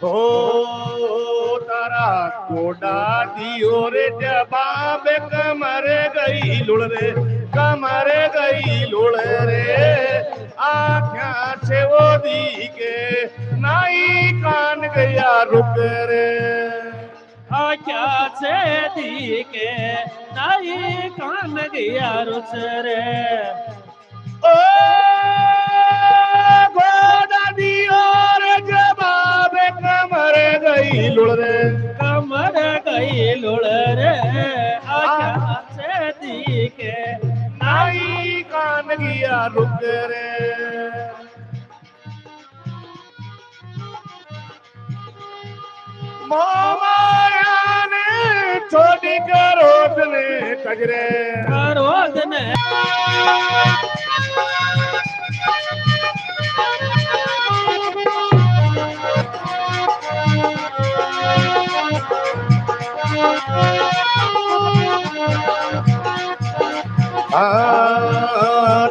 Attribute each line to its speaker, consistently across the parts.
Speaker 1: हो तारा गोडा दियो रे जबाब कमरे गई लुड़ रे कमरे गई लुड़ रे आख्या से वो दी के नाई कान गया रुक रे
Speaker 2: आख्या से दी के नाई कान गया रुक रे
Speaker 1: ओ गोडा दियो रे जबाब कमरे गई लुड़ रे
Speaker 2: कमर गई लुड़ रे आख्या से दी के
Speaker 1: नाई कान गया रुक रे मोमाया ने छोड़ी करोद ने कजरे
Speaker 2: करोद ने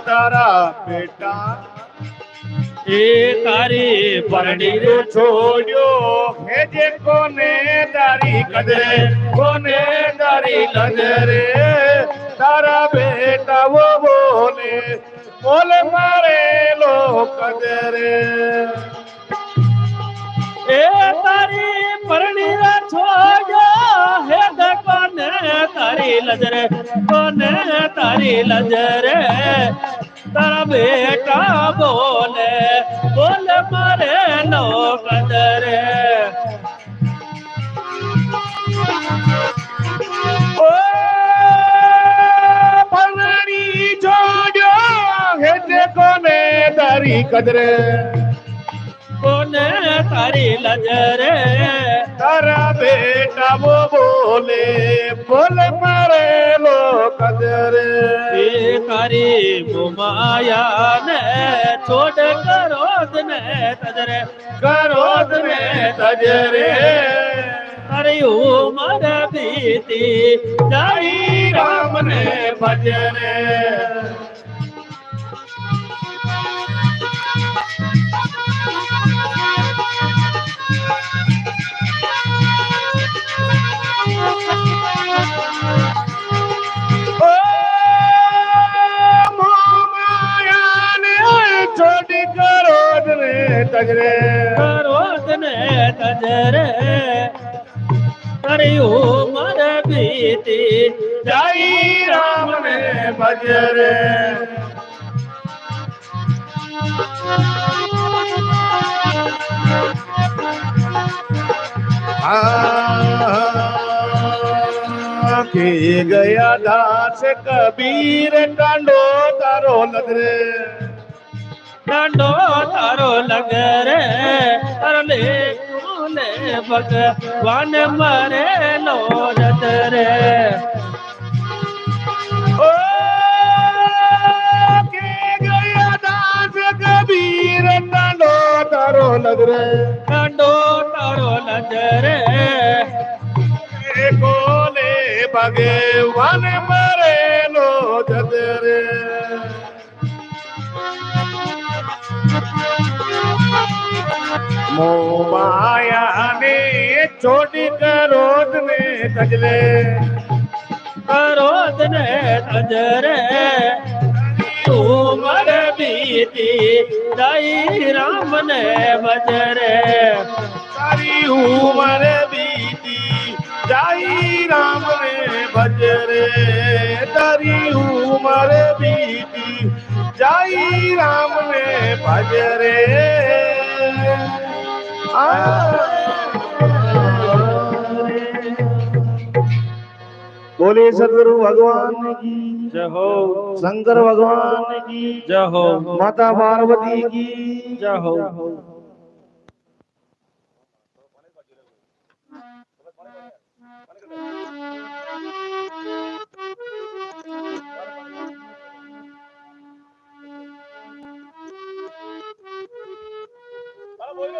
Speaker 1: तारा बेटा
Speaker 2: तारी
Speaker 1: परणी रे छोड़ियो हे जे कोने दारी कदरे तारा बेटा वो बोल मारे लो कदरे
Speaker 2: तारी परणी रे छोड़ियो हे जे कोने तारी लजरे कोने तारी लजरे तारा बेटा बोल मारे लो कदरे
Speaker 1: ओ परणी छोड़ियो हे जे कोने दारी कदरे
Speaker 2: कोने तारी लजरे
Speaker 1: तारा बेटा वो बोल मारे लो कदरे
Speaker 2: कारी माया ने छोड़ करोद ने तजरे
Speaker 1: करोद ने तजरे
Speaker 2: अरे उमर बीती
Speaker 1: जाई राम ने भजरे तजरे
Speaker 2: करोद ने तजरे अरे उमर बीती
Speaker 1: जाई राम ने भजरे के गया दास कबीर कांडो तारो नगरे
Speaker 2: डांडो तारो लग रे अरले बोले भगवान मरे लोरत रे
Speaker 1: ओ के गया दास कबीर डांडो तारो लग रे
Speaker 2: डांडो तारो लग रे
Speaker 1: बोले भगवान मरे लोरत रे मोमाया ने छोड़ी करोद ने तजले
Speaker 2: करोद ने तजरे उमर बीती जाई राम ने बजरे
Speaker 1: सारी उमर बीती जाई राम ने बजरे तारी उमर बीती जाई राम ने भजरे बोले सदगुरु भगवान की
Speaker 2: जय हो,
Speaker 1: शंकर भगवान की
Speaker 2: जय हो,
Speaker 1: माता पार्वती की
Speaker 2: जय हो।
Speaker 1: बोल